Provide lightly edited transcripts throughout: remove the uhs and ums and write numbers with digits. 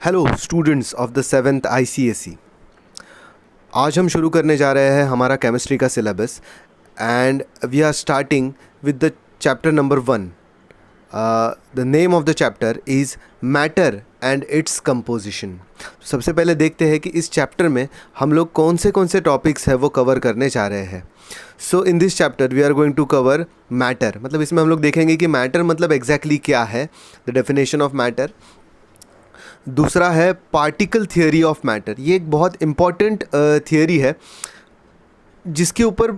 Hello students of the seventh ICSE. आज हम शुरू करने जा रहे हैं हमारा केमिस्ट्री का syllabus and we are starting with the chapter number 1। The name of the chapter is matter and its composition. सबसे पहले देखते हैं कि इस चैप्टर में हम लोग कौन से टॉपिक्स हैं वो कवर करने जा रहे हैं। So in this chapter we are going to cover matter. मतलब इसमें हम लोग देखेंगे कि मैटर मतलब एग्जैक्टली क्या है, द डेफिनेशन ऑफ मैटर। दूसरा है पार्टिकल थियोरी ऑफ मैटर। ये एक बहुत इम्पॉर्टेंट थियोरी है जिसके ऊपर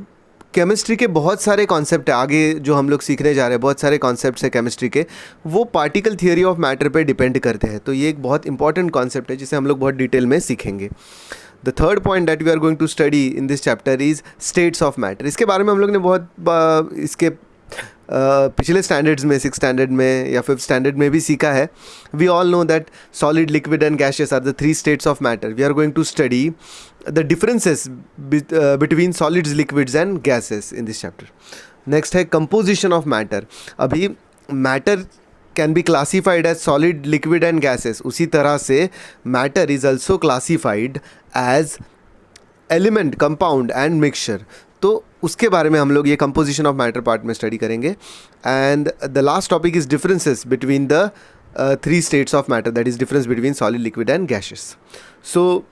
केमिस्ट्री के बहुत सारे कॉन्सेप्ट है। आगे जो हम लोग सीखने जा रहे हैं बहुत सारे कॉन्सेप्ट्स है केमिस्ट्री के, वो पार्टिकल थियोरी ऑफ मैटर पे डिपेंड करते हैं। तो ये एक बहुत इंपॉर्टेंट कॉन्सेप्ट है जिसे हम लोग बहुत डिटेल में सीखेंगे। The third point that we are going to study in this chapter is states of matter. इसके बारे में हम लोग ने बहुत इसके पिछले स्टैंडर्ड्स में 6th स्टैंडर्ड में या 5th स्टैंडर्ड में भी सीखा है। We all know that solid, liquid and gases are the 3 states of matter. We are going to study the differences between solids, liquids and gases in this chapter. Next है composition of matter. अभी matter can be classified as solid, liquid and gases. उसी तरह से matter is also classified as element, compound and mixture. तो उसके बारे में हम लोग ये कंपोजिशन ऑफ मैटर पार्ट में स्टडी करेंगे। And the last topic is differences between the 3 states of matter, that is difference between solid, liquid and gases. So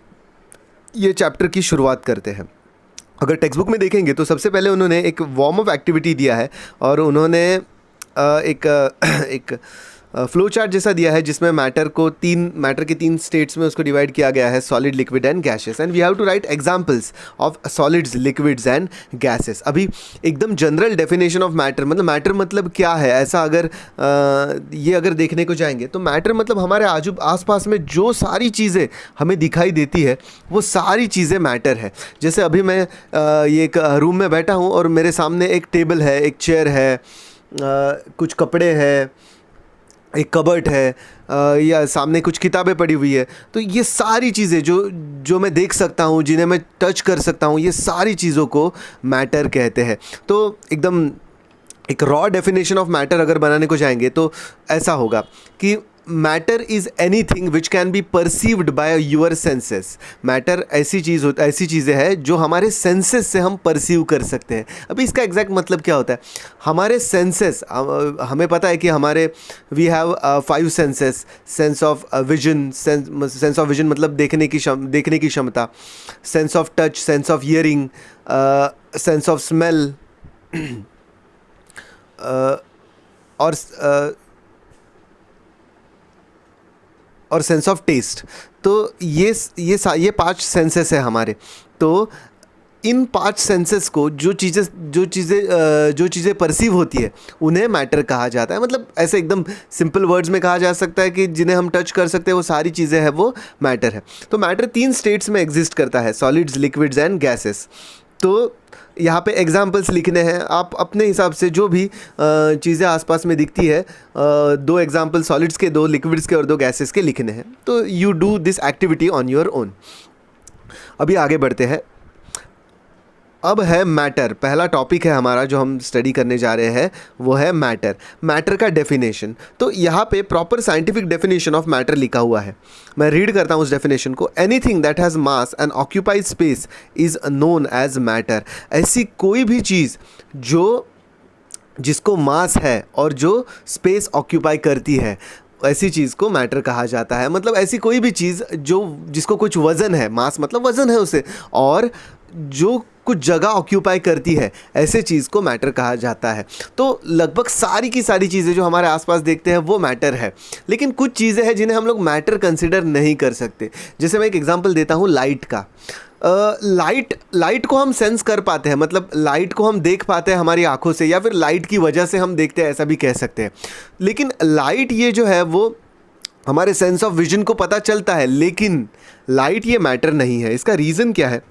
ये चैप्टर की शुरुआत करते हैं। अगर टेक्स्ट बुक में देखेंगे तो सबसे पहले उन्होंने एक वार्म अप एक्टिविटी दिया है और उन्होंने एक फ्लो चार्ट जैसा दिया है जिसमें मैटर के 3 स्टेट्स में उसको डिवाइड किया गया है, solid, liquid and gases. And we have to write examples of solids, liquids and gases. अभी एकदम जनरल डेफिनेशन ऑफ मैटर, मतलब मैटर मतलब क्या है, ऐसा अगर देखने को जाएंगे तो मैटर मतलब हमारे आसपास में जो सारी चीज़ें हमें दिखाई देती है वो सारी चीज़ें मैटर है। जैसे अभी मैं ये एक रूम में बैठा हूँ और मेरे सामने एक टेबल है, एक चेयर है, कुछ कपड़े हैं, एक कबर्ट है, या सामने कुछ किताबें पड़ी हुई है। तो ये सारी चीज़ें जो मैं देख सकता हूँ, जिन्हें मैं टच कर सकता हूँ, ये सारी चीज़ों को मैटर कहते हैं। तो एकदम एक रॉ डेफिनेशन ऑफ मैटर अगर बनाने को जाएंगे तो ऐसा होगा कि matter is anything which can be perceived by your senses. Matter ऐसी चीज़ें हैं जो हमारे सेंसेस से हम परसीव कर सकते हैं। अभी इसका एग्जैक्ट मतलब क्या होता है? हमारे सेंसेस, हमें पता है कि हमारे we have 5 senses. Sense of vision, sense of vision मतलब देखने की क्षमता, sense of touch, sense of hearing, sense of smell और सेंस ऑफ टेस्ट। तो ये 5 सेंसेस है हमारे। तो इन 5 सेंसेस को जो चीज़ें परसीव होती है उन्हें मैटर कहा जाता है। मतलब ऐसे एकदम सिंपल वर्ड्स में कहा जा सकता है कि जिन्हें हम टच कर सकते हैं वो सारी चीज़ें हैं, वो मैटर है। तो मैटर 3 स्टेट्स में एग्जिस्ट करता है, सॉलिड्स, लिक्विड्स एंड गैसेस। तो यहाँ पे एग्जाम्पल्स लिखने हैं, आप अपने हिसाब से जो भी चीज़ें आसपास में दिखती है, 2 एग्जाम्पल सॉलिड्स के, 2 लिक्विड्स के और 2 गैसेस के लिखने हैं। तो you do this activity on your own. अभी आगे बढ़ते हैं। अब है मैटर। पहला टॉपिक है हमारा जो हम स्टडी करने जा रहे हैं वो है मैटर। मैटर का डेफिनेशन। तो यहाँ पे proper scientific definition of matter लिखा हुआ है, मैं रीड करता हूँ उस डेफिनेशन को। Anything that has mass and occupies space is known as matter. ऐसी कोई भी चीज़ जिसको मास है और जो स्पेस ऑक्यूपाई करती है, ऐसी चीज़ को मैटर कहा जाता है। मतलब ऐसी कोई भी चीज़ जिसको कुछ वज़न है, मास मतलब वज़न है उसे, और जो कुछ जगह ऑक्यूपाई करती है, ऐसे चीज़ को मैटर कहा जाता है। तो लगभग सारी की सारी चीज़ें जो हमारे आसपास देखते हैं वो मैटर है। लेकिन कुछ चीज़ें हैं जिन्हें हम लोग मैटर कंसिडर नहीं कर सकते। जैसे मैं एक एग्जांपल देता हूँ लाइट का। लाइट को हम सेंस कर पाते हैं, मतलब लाइट को हम देख पाते हैं हमारी आंखों से, या फिर लाइट की वजह से हम देखते हैं, ऐसा भी कह सकते हैं। लेकिन लाइट ये जो है वो हमारे सेंस ऑफ विजन को पता चलता है, लेकिन लाइट ये मैटर नहीं है। इसका रीज़न क्या है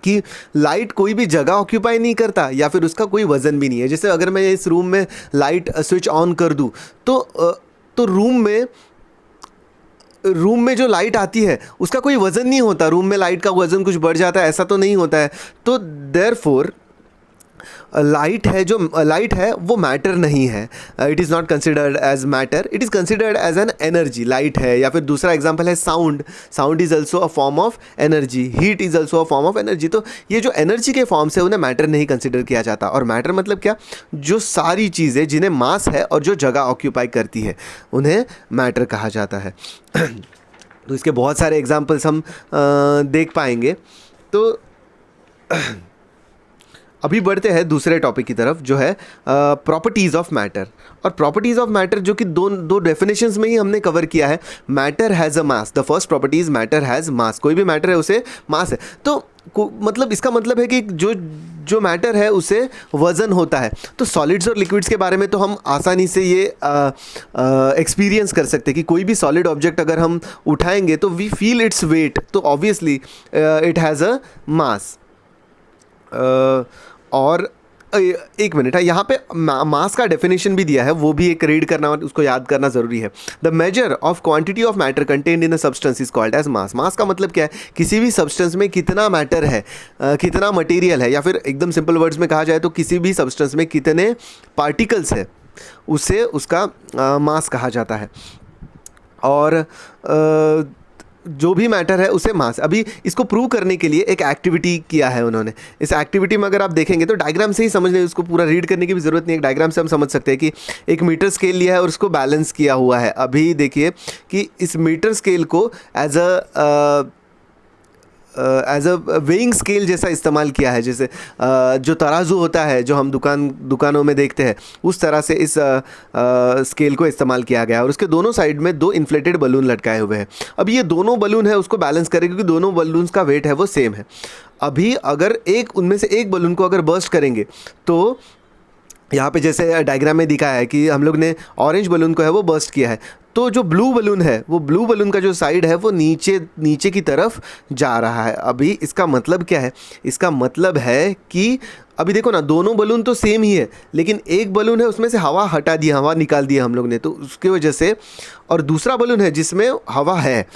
कि लाइट कोई भी जगह ऑक्यूपाई नहीं करता या फिर उसका कोई वज़न भी नहीं है। जैसे अगर मैं इस रूम में लाइट स्विच ऑन कर दूँ तो रूम में जो लाइट आती है उसका कोई वज़न नहीं होता। रूम में लाइट का वज़न कुछ बढ़ जाता है, ऐसा तो नहीं होता है। तो देयरफॉर लाइट है, जो लाइट है वो मैटर नहीं है, it is not considered as matter, it is considered as an energy, light है। या फिर दूसरा एग्जांपल है sound, sound is also a form of energy, heat is also a form of energy. तो ये जो एनर्जी के फॉर्म से उन्हें मैटर नहीं कंसिडर किया जाता। और मैटर मतलब क्या, जो सारी चीज़ें जिन्हें मास है और जो जगह ऑक्यूपाई करती है उन्हें मैटर कहा जाता है। तो इसके बहुत सारे एग्जाम्पल्स हम देख पाएंगे। तो अभी बढ़ते हैं दूसरे टॉपिक की तरफ, जो है प्रॉपर्टीज़ ऑफ मैटर। और प्रॉपर्टीज़ ऑफ मैटर जो कि दो डेफिनेशंस में ही हमने कवर किया है। Matter has a mass, the first property is matter has मास, कोई भी मैटर है उसे मास है। तो मतलब इसका मतलब है कि जो मैटर है उसे वज़न होता है। तो सॉलिड्स और लिक्विड्स के बारे में तो हम आसानी से ये एक्सपीरियंस कर सकते हैं कि कोई भी सॉलिड ऑब्जेक्ट अगर हम उठाएंगे तो वी फील इट्स वेट, तो ऑब्वियसली इट हैज़ अ मास। और एक मिनट है, यहाँ पे मास का डेफिनेशन भी दिया है, वो भी एक रीड करना, उसको याद करना ज़रूरी है। The measure of quantity of matter contained in a substance is called as mass. Mass का मतलब क्या है, किसी भी सब्सटेंस में कितना मैटर है, कितना मटेरियल है, या फिर एकदम सिंपल वर्ड्स में कहा जाए तो किसी भी सब्सटेंस में कितने पार्टिकल्स है, उसे उसका मास कहा जाता है। और जो भी मैटर है उसे मास। अभी इसको प्रूव करने के लिए एक एक्टिविटी किया है उन्होंने। इस एक्टिविटी में अगर आप देखेंगे तो डायग्राम से ही समझ लें, उसको पूरा रीड करने की भी ज़रूरत नहीं है, एक डायग्राम से हम समझ सकते हैं कि एक मीटर स्केल लिया है और उसको बैलेंस किया हुआ है। अभी देखिए कि इस मीटर स्केल को एज अ वेइंग स्केल जैसा इस्तेमाल किया है, जैसे जो तराजू होता है जो हम दुकानों में देखते हैं, उस तरह से इस स्केल को इस्तेमाल किया गया है। और उसके दोनों साइड में 2 इन्फ्लेटेड बलून लटकाए हुए हैं। अब ये दोनों बलून है उसको बैलेंस करें, क्योंकि दोनों बलून्स का वेट है वो सेम है। अभी अगर उनमें से एक बलून को अगर बर्स्ट करेंगे तो यहाँ पे जैसे डायग्राम में दिखाया है कि हम लोग ने ऑरेंज बलून को है वो बर्स्ट किया है, तो जो ब्लू बलून है वो ब्लू बलून का जो साइड है वो नीचे की तरफ जा रहा है। अभी इसका मतलब क्या है, इसका मतलब है कि अभी देखो ना, दोनों बलून तो सेम ही है, लेकिन एक बलून है उसमें से हवा हटा दी, हवा निकाल दी हम लोग ने, तो उसकी वजह से, और दूसरा बलून है जिसमें हवा है,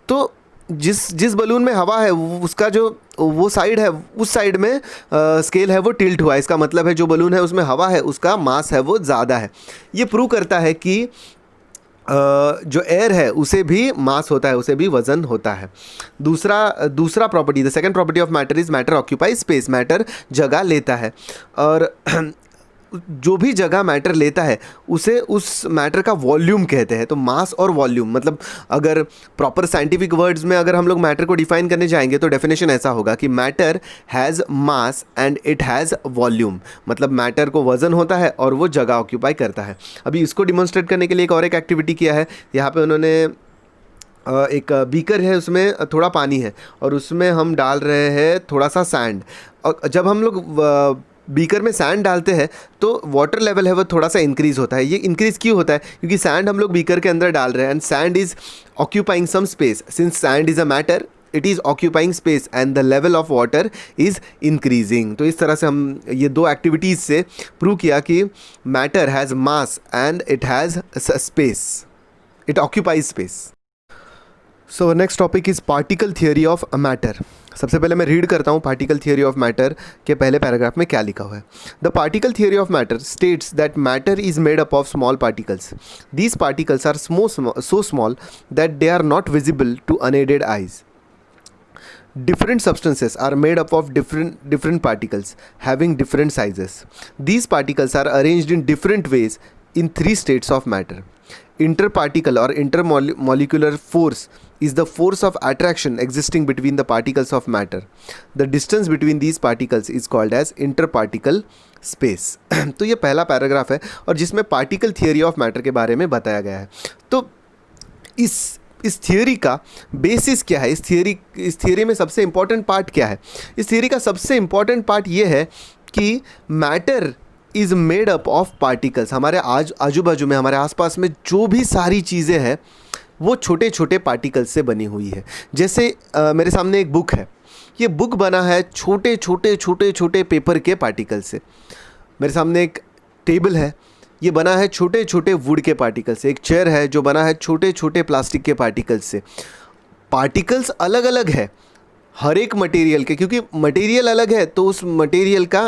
तो जिस बलून में हवा है उसका जो वो साइड है, उस साइड में स्केल है वो टिल्ट हुआ है। इसका मतलब है जो बलून है उसमें हवा है उसका मास है वो ज़्यादा है। ये प्रूव करता है कि जो एयर है उसे भी मास होता है, उसे भी वज़न होता है। दूसरा property, the second property of matter is matter occupy space. Matter जगह लेता है, और जो भी जगह मैटर लेता है उसे उस मैटर का वॉल्यूम कहते हैं। तो मास और वॉल्यूम, मतलब अगर प्रॉपर साइंटिफिक वर्ड्स में अगर हम लोग मैटर को डिफाइन करने जाएंगे तो डेफिनेशन ऐसा होगा कि matter has mass and it has volume. मतलब मैटर को वज़न होता है और वो जगह ऑक्यूपाई करता है। अभी इसको डिमॉन्स्ट्रेट करने के लिए एक और एक एक्टिविटी किया है। यहाँ पे उन्होंने एक बीकर है, उसमें थोड़ा पानी है और उसमें हम डाल रहे हैं थोड़ा सा सैंड। और जब हम लोग बीकर में सैंड डालते हैं तो वाटर लेवल है वो थोड़ा सा इंक्रीज़ होता है। ये इंक्रीज़ क्यों होता है, क्योंकि सैंड हम लोग बीकर के अंदर डाल रहे हैं, and sand is occupying some space. Since sand is a matter, it is occupying space and the level of water is increasing. तो इस तरह से हम ये 2 एक्टिविटीज़ से प्रूव किया कि matter has mass and it has space, it occupies space. So next topic is particle theory of matter. सबसे पहले मैं रीड करता हूँ पार्टिकल थियोरी ऑफ मैटर के पहले पैराग्राफ में क्या लिखा हुआ है। The particle theory of matter states that matter is made up of small particles. These particles are so small that they are not visible to unaided eyes. Different substances are made up of different particles having different sizes. These particles are arranged in different ways in 3 states of matter. Interparticle or intermolecular force is the force of attraction existing between the particles of matter. The distance between these particles is called as interparticle space. तो ये पहला paragraph है और जिसमें particle theory of matter के बारे में बताया गया है। तो इस थियोरी का बेसिस क्या है, इस थियोरी में सबसे इम्पॉर्टेंट पार्ट क्या है। इस थियोरी का सबसे इम्पॉर्टेंट पार्ट ये है कि matter is made up of particles. हमारे आजू बाजू में, हमारे आसपास में जो भी सारी चीज़ें हैं वो छोटे छोटे पार्टिकल्स से बनी हुई है। जैसे मेरे सामने एक बुक है, ये बुक बना है छोटे छोटे पेपर के पार्टिकल से। मेरे सामने एक टेबल है, ये बना है छोटे छोटे वुड के पार्टिकल से। एक चेयर है जो बना है छोटे छोटे प्लास्टिक के पार्टिकल्स से। पार्टिकल्स अलग अलग है हर एक मटेरियल के, क्योंकि मटेरियल अलग है तो उस मटेरियल का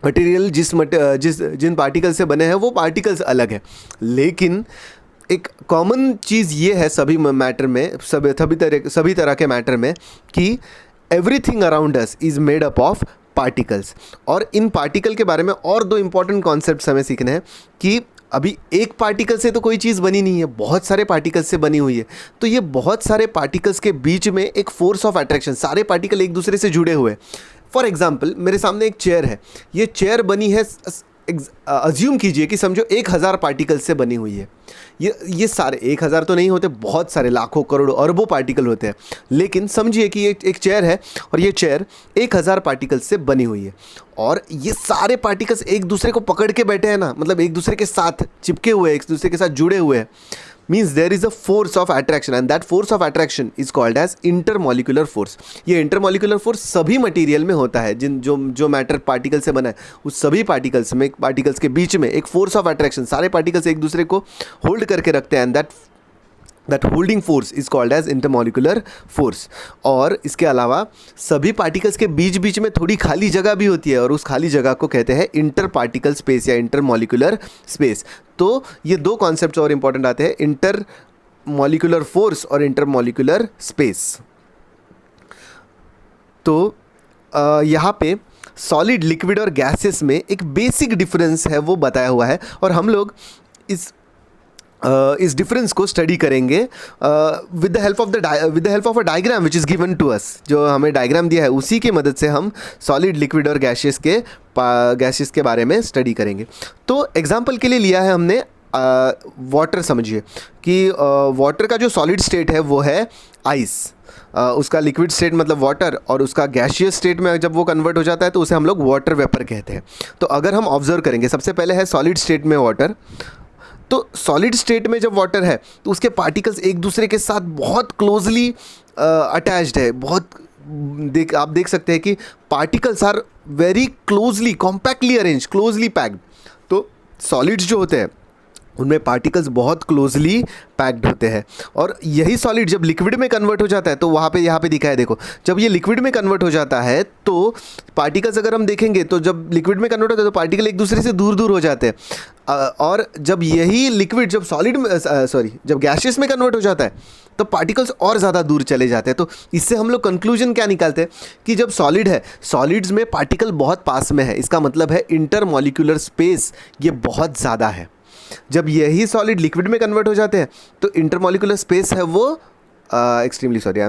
मटेरियल जिन पार्टिकल से बने हैं वो पार्टिकल्स अलग है, लेकिन एक कॉमन चीज़ ये है सभी मैटर में, सभी तरह के मैटर में, कि everything around us is made up of particles. और इन पार्टिकल के बारे में और दो इंपॉर्टेंट कॉन्सेप्ट्स हमें सीखने हैं कि अभी एक पार्टिकल से तो कोई चीज़ बनी नहीं है, बहुत सारे पार्टिकल्स से बनी हुई है। तो ये बहुत सारे पार्टिकल्स के बीच में एक फोर्स ऑफ अट्रैक्शन, सारे पार्टिकल एक दूसरे से जुड़े हुए। फॉर एग्जाम्पल, मेरे सामने एक चेयर है, ये चेयर बनी है, अज्यूम कीजिए कि समझो 1000 पार्टिकल से बनी हुई है। ये सारे 1000 तो नहीं होते, बहुत सारे लाखों करोड़ों अरबों पार्टिकल होते हैं, लेकिन समझिए कि ये एक चेयर है और ये चेयर 1000 पार्टिकल से बनी हुई है। और ये सारे पार्टिकल्स एक दूसरे को पकड़ के बैठे हैं ना, मतलब एक दूसरे के साथ चिपके हुए हैं, एक दूसरे के साथ जुड़े हुए हैं। Means there is a force of attraction and that force of attraction is called as intermolecular force. ये इंटरमॉलिक्यूलर फोर्स सभी मटेरियल में होता है, जो मैटर पार्टिकल से बना है, उस सभी पार्टिकल्स के बीच में एक फोर्स ऑफ अट्रैक्शन, सारे पार्टिकल्स एक दूसरे को होल्ड करके रखते हैं, and that holding force is called as intermolecular force. और इसके अलावा सभी पार्टिकल्स के बीच में थोड़ी खाली जगह भी होती है, और उस खाली जगह को कहते हैं इंटर पार्टिकल स्पेस या इंटरमॉलिक्यूलर स्पेस। तो ये दो कॉन्सेप्ट्स और इंपॉर्टेंट आते हैं, इंटर मॉलिक्यूलर फोर्स और इंटरमॉलिक्यूलर स्पेस। तो यहाँ पे सॉलिड, लिक्विड और गैसेस में एक बेसिक डिफरेंस है वो बताया हुआ है, और हम लोग इस डिफरेंस को स्टडी करेंगे with the help of a diagram which is given to us. जो हमें डायग्राम दिया है उसी की मदद से हम सॉलिड, लिक्विड और गैसेस के बारे में स्टडी करेंगे। तो एग्जांपल के लिए लिया है हमने वाटर। समझिए कि वाटर का जो सॉलिड स्टेट है वो है आइस, उसका लिक्विड स्टेट मतलब वाटर, और उसका गैशियस स्टेट में जब वो कन्वर्ट हो जाता है तो उसे हम लोग वाटर वेपर कहते हैं। तो अगर हम ऑब्जर्व करेंगे, सबसे पहले है सॉलिड स्टेट में वाटर। तो सॉलिड स्टेट में जब वाटर है तो उसके पार्टिकल्स एक दूसरे के साथ बहुत क्लोजली अटैच्ड है, आप देख सकते हैं कि particles are very closely, compactly arrange, closely packed. तो सॉलिड्स जो होते हैं उनमें पार्टिकल्स बहुत क्लोजली पैक्ड होते हैं। और यही सॉलिड जब लिक्विड में कन्वर्ट हो जाता है, तो यहाँ पे दिखा है, देखो, जब ये लिक्विड में कन्वर्ट हो जाता है तो पार्टिकल्स अगर हम देखेंगे तो जब लिक्विड में कन्वर्ट होता है तो पार्टिकल एक दूसरे से दूर दूर हो जाते हैं। और जब यही लिक्विड जब गैसियस में कन्वर्ट हो जाता है तो पार्टिकल्स और ज़्यादा दूर चले जाते हैं। तो इससे हम लोग कंक्लूजन क्या निकालते हैं कि जब सॉलिड है, सॉलिड्स में पार्टिकल बहुत पास में है, इसका मतलब है इंटरमॉलिक्यूलर स्पेस ये बहुत ज़्यादा है। जब यही सॉलिड लिक्विड में कन्वर्ट हो जाते हैं तो इंटरमॉलिक्यूलर स्पेस है वो एक्सट्रीमली सॉरी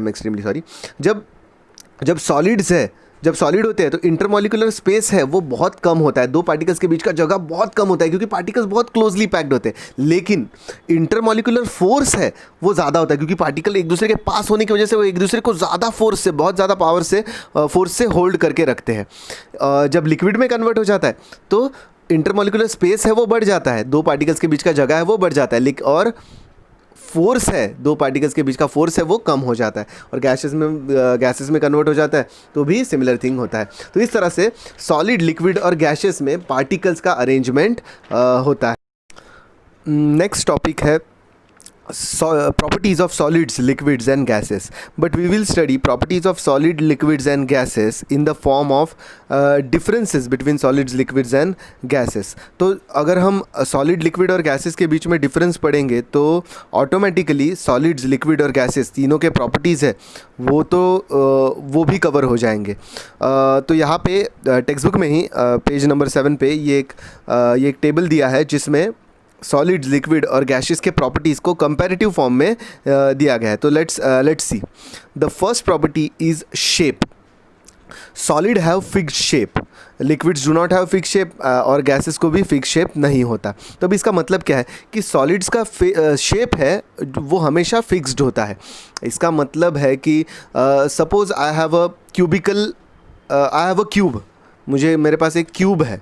जब सॉलिड होते हैं तो इंटरमॉलिक्यूलर स्पेस है वो बहुत कम होता है, दो पार्टिकल्स के बीच का जगह बहुत कम होता है क्योंकि पार्टिकल्स बहुत क्लोजली पैक्ड होते हैं। लेकिन इंटरमॉलिक्यूलर फोर्स है वो ज़्यादा होता है क्योंकि पार्टिकल एक दूसरे के पास होने की वजह से वो एक दूसरे को ज़्यादा फोर्स से, बहुत ज़्यादा पावर से, फोर्स से होल्ड करके रखते हैं। जब लिक्विड में कन्वर्ट हो जाता है तो इंटरमॉलिक्यूलर स्पेस है वो बढ़ जाता है, दो पार्टिकल्स के बीच का जगह है वो बढ़ जाता है, और फोर्स है, दो पार्टिकल्स के बीच का फोर्स है वो कम हो जाता है। और गैसेस में कन्वर्ट हो जाता है तो भी सिमिलर थिंग होता है। तो इस तरह से सॉलिड, लिक्विड और गैसेस में पार्टिकल्स का अरेंजमेंट होता है। नेक्स्ट टॉपिक है properties of solids, liquids and gases, but we will study properties of solid, liquids and gases in the form of differences between solids, liquids and gases। तो अगर हम solid, liquid और gases के बीच में difference पढ़ेंगे तो automatically solids, liquid और gases तीनों के properties है वो भी cover हो जाएंगे। तो यहाँ पे टेक्स्ट बुक में ही पेज नंबर 7 पे ये एक टेबल दिया है जिसमें सॉलिड्स, लिक्विड और गैसेस के प्रॉपर्टीज़ को कंपैरेटिव फॉर्म में दिया गया है। तो let's see. The first property is shape. Solid have fixed shape, liquids do not have fixed shape, और गैसेस को भी फिक्स्ड शेप नहीं होता। तो अब इसका मतलब क्या है कि सॉलिड्स का शेप है वो हमेशा फिक्स्ड होता है। इसका मतलब है कि suppose I have a cube, मेरे पास एक क्यूब है,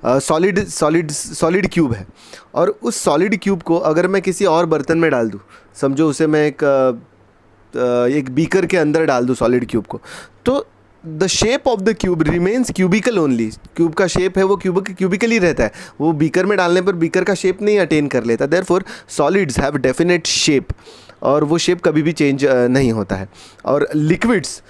सॉलिड क्यूब है, और उस सॉलिड क्यूब को अगर मैं किसी और बर्तन में डाल दूँ, समझो उसे मैं एक बीकर के अंदर डाल दूँ सॉलिड क्यूब को, तो the shape of the cube remains cubical only. Cube का शेप है वो क्यूबिकल ही रहता है, वो बीकर में डालने पर बीकर का शेप नहीं अटेन कर लेता। Therefore solids have definite shape, और वो शेप कभी भी चेंज नहीं होता है। और liquids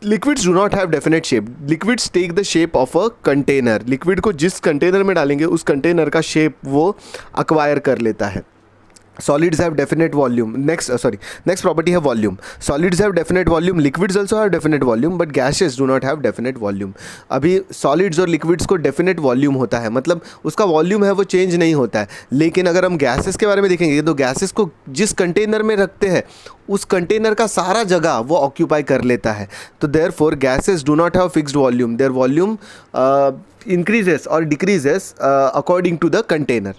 liquids do not have definite shape. Liquids take the shape of a container. Liquid को जिस कंटेनर में डालेंगे उस कंटेनर का शेप वो अक्वायर कर लेता है. Solids have definite volume. Next property है volume. Solids have definite volume. Liquids also have definite volume, but gases do not have definite volume. अभी solids और liquids को definite volume होता है, मतलब उसका volume है वो change नहीं होता है. लेकिन अगर हम gases के बारे में देखेंगे तो gases को जिस कंटेनर में रखते हैं उस कंटेनर का सारा जगह वो ऑक्यूपाई कर लेता है. तो therefore gases do not have fixed volume. Their volume increases or decreases according to the container.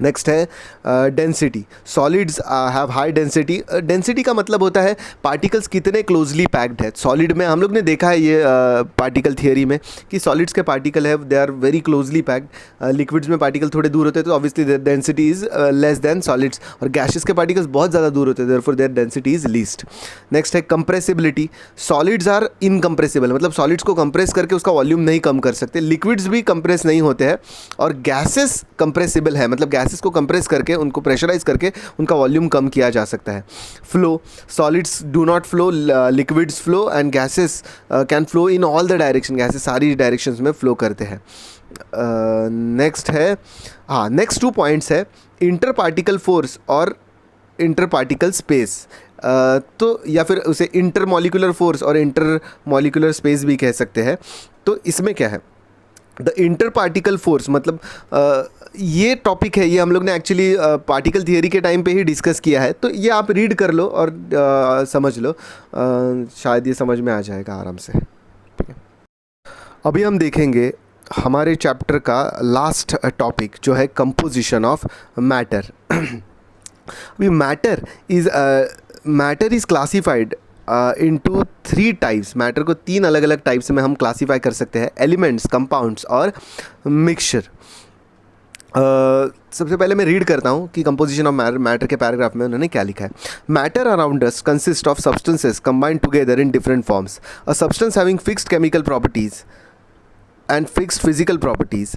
Next है density. Solids have high density. Density का मतलब होता है पार्टिकल्स कितने क्लोजली पैक्ड है. सॉलिड में हम लोग ने देखा है ये पार्टिकल थियरी में कि सॉलिड्स के पार्टिकल है they are very closely packed. Liquids में पार्टिकल थोड़े दूर होते हैं तो obviously their density is less than solids. और गैसेस के पार्टिकल्स बहुत ज़्यादा दूर होते हैं therefore their density is least. Next है कंप्रेसिबिलिटी. सॉलिड्स आर इनकम्प्रेसिबल, मतलब सॉलिड्स को कंप्रेस करके उसका वॉल्यूम नहीं कम कर सकते. लिक्विड्स भी कंप्रेस नहीं होते हैं. और गैसेस कंप्रेसिबल है, मतलब गैसेस को कंप्रेस करके उनको प्रेशराइज करके उनका वॉल्यूम कम किया जा सकता है. Flow. Solids do not flow, liquids flow and gases can flow in all the direction. Gases सारी डायरेक्शंस में फ्लो करते हैं. नेक्स्ट है नेक्स्ट 2 पॉइंट्स है इंटर पार्टिकल फोर्स और इंटर पार्टिकल स्पेस. तो या फिर उसे इंटर मॉलिकुलर फोर्स और इंटर मॉलिकुलर स्पेस भी कह सकते हैं. तो इसमें क्या है, द इंटर पार्टिकल फोर्स मतलब ये टॉपिक है, ये हम लोग ने एक्चुअली पार्टिकल थियरी के टाइम पे ही डिस्कस किया है. तो ये आप रीड कर लो और समझ लो, शायद ये समझ में आ जाएगा आराम से. अभी हम देखेंगे हमारे चैप्टर का लास्ट टॉपिक जो है कंपोजिशन ऑफ मैटर. अभी matter is classified into 3 types. Matter को 3 अलग अलग टाइप्स में हम क्लासीफाई कर सकते हैं, एलिमेंट्स, कंपाउंड्स और मिक्सचर. सबसे पहले मैं रीड करता हूँ कि कंपोजिशन ऑफ मैटर के पैराग्राफ में उन्होंने क्या लिखा है. Matter around us consist of substances combined together in different forms. A substance having fixed chemical properties and fixed physical properties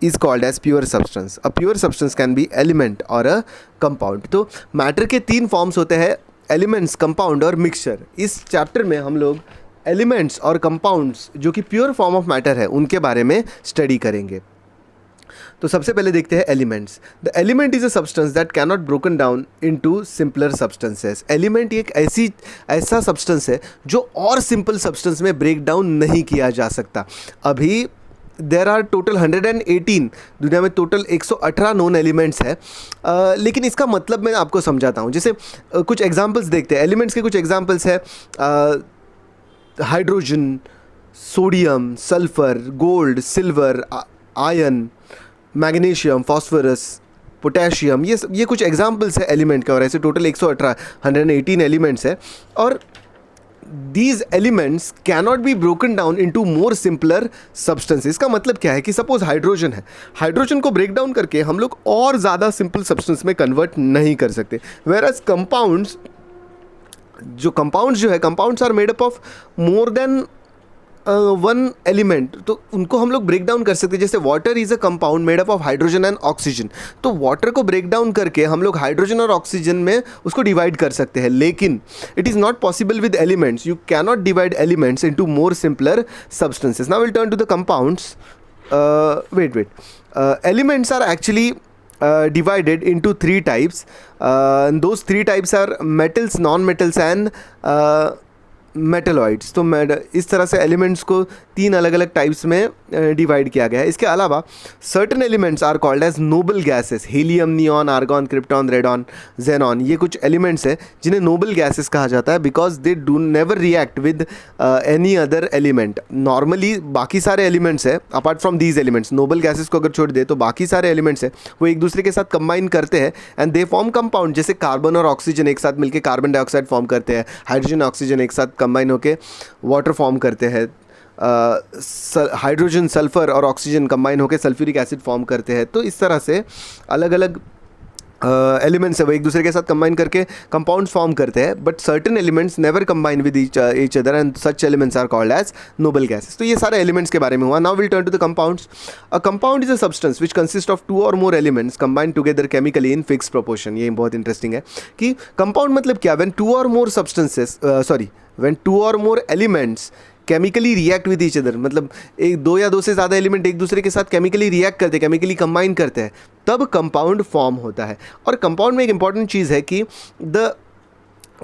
is called as pure substance. A pure substance can be element or a compound. तो matter के 3 forms होते हैं, elements, compound और mixture. इस chapter में हम लोग elements और कंपाउंड्स जो कि प्योर फॉर्म ऑफ मैटर है उनके बारे में स्टडी करेंगे. तो सबसे पहले देखते हैं elements. The element is a substance that can not broken down into simpler substances. Element एक ऐसा सब्सटेंस है जो और सिंपल सब्सटेंस में ब्रेक डाउन नहीं किया जा सकता. अभी देर आर टोटल 118, दुनिया में टोटल 118 नोन एलिमेंट्स है. लेकिन इसका मतलब मैं आपको समझाता हूँ. जैसे कुछ एग्जाम्पल्स देखते हैं. एलिमेंट्स के कुछ एग्जाम्पल्स है hydrogen, sodium, sulphur, gold, silver, ion, magnesium, phosphorus, potassium. ये कुछ एग्जाम्पल्स है एलिमेंट के. और ऐसे टोटल 118 एलिमेंट्स है. और these elements cannot be broken down into more simpler substances. इसका मतलब क्या है कि सपोज हाइड्रोजन है, हाइड्रोजन को ब्रेक डाउन करके हम लोग और ज़्यादा सिंपल सब्सटेंस में कन्वर्ट नहीं कर सकते. वेयर एज कंपाउंड्स जो है compounds are made up of more than 1 element. तो उनको हम लोग ब्रेक डाउन कर सकते हैं. जैसे water is a compound made up of hydrogen and oxygen. तो वाटर को ब्रेक डाउन करके हम लोग हाइड्रोजन और ऑक्सीजन में उसको डिवाइड कर सकते हैं. लेकिन it is not possible with elements. You cannot divide elements into more simpler substances. Now will turn to the compounds. Wait elements are actually divided into 3 types. Those 3 types are metals, non-metals and metalloids. तो इस तरह से elements को 3 अलग अलग types में divide किया गया है. इसके अलावा certain elements are called as noble gases. Helium, neon, argon, krypton, radon, xenon, ये कुछ एलिमेंट्स हैं जिन्हें नोबल गैसेस कहा जाता है because they do never react with any other element. Normally बाकी सारे एलिमेंट्स है apart from these elements, noble gases को अगर छोड़ दे तो बाकी सारे एलिमेंट्स है वो एक दूसरे के साथ कंबाइन करते हैं एंड दे फॉर्म कंपाउंड. जैसे कार्बन और ऑक्सीजन एक साथ मिलकर कार्बन डाइऑक्साइड फॉर्म करते हैं, हाइड्रोजन ऑक्सीजन एक साथ कंबाइन होकर वाटर फॉर्म करते हैं, हाइड्रोजन, सल्फर और ऑक्सीजन कंबाइन होकर सल्फ्यूरिक एसिड फॉर्म करते हैं. तो इस तरह से अलग अलग एलिमेंट्स है वो एक दूसरे के साथ कंबाइन करके कंपाउंड्स फॉर्म करते हैं, but certain elements never combine with each other and such elements are called as noble gases. तो ये सारे एलिमेंट्स के बारे में हुआ। Now will turn to the compounds. A compound is a substance which consist of 2 और more elements combined together chemically in fix proportion. ये बहुत इंटरेस्टिंग है कि कंपाउंड मतलब क्या, व्हेन 2 और मोर सब्सटेंसेस व्हेन 2 और more elements chemically react with each other, मतलब एक 2 या 2 से ज़्यादा एलिमेंट एक दूसरे के साथ केमिकली रिएक्ट करते हैं, केमिकली कंबाइन करते हैं, तब कंपाउंड फॉर्म होता है। और कंपाउंड में एक इंपॉर्टेंट चीज़ है कि the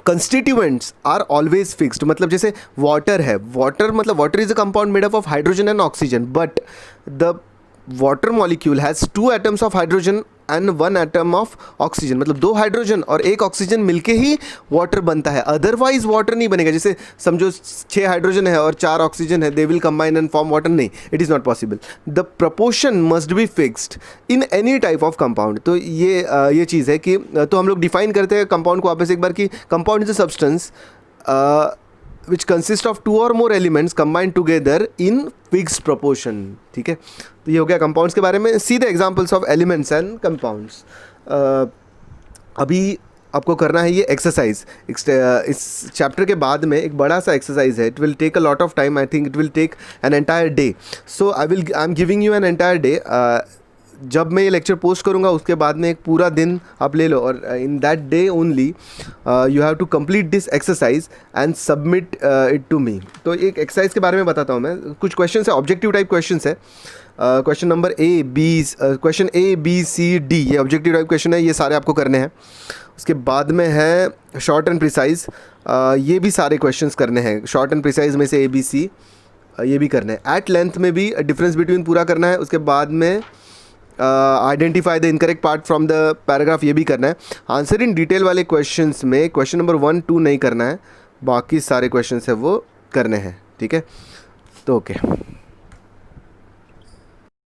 constituents are always fixed. मतलब जैसे वाटर है, water is a compound made up of hydrogen and oxygen, but the water molecule has 2 atoms of hydrogen and 1 atom of oxygen. मतलब 2 हाइड्रोजन और 1 ऑक्सीजन मिलके ही water बनता है, otherwise water नहीं बनेगा। जैसे समझो 6 हाइड्रोजन है और 4 ऑक्सीजन है, they will combine and form water, नहीं, it is not possible. The proportion must be fixed in any type of compound. तो ये चीज़ है कि तो हम लोग डिफाइन करते हैं कंपाउंड को वापस एक बार कि compound is a substance which consist of 2 और more elements combined together in fixed proportion. ठीक है, तो ये हो गया कंपाउंड्स के बारे में। See the examples of elements and compounds. अभी आपको करना है ये एक्सरसाइज। इस चैप्टर के बाद में एक बड़ा सा एक्सरसाइज है, it will take a lot of time, I think it will take an entire day. So I am giving you an entire day. जब मैं ये लेक्चर पोस्ट करूँगा उसके बाद में एक पूरा दिन आप ले लो, और in that day only you have to complete this exercise and submit it to me. तो एक एक्सरसाइज के बारे में बताता हूँ मैं। कुछ क्वेश्चन है, ऑब्जेक्टिव टाइप क्वेश्चन है। Question number question A B C D, ये ऑब्जेक्टिव टाइप क्वेश्चन है, ये सारे आपको करने हैं। उसके बाद में है शॉर्ट एंड प्रिसाइज, ये भी सारे क्वेश्चंस करने हैं। शॉर्ट एंड प्रिसाइज में से ABC ये भी करने हैं। एट लेंथ में भी डिफरेंस बिटवीन पूरा करना है। उसके बाद में identify the incorrect part from the paragraph, ये भी करना है। आंसर इन डिटेल वाले क्वेश्चंस में क्वेश्चन नंबर 1, 2 नहीं करना है, बाकी सारे क्वेश्चंस है वो करने हैं। ठीक है, तो ओके।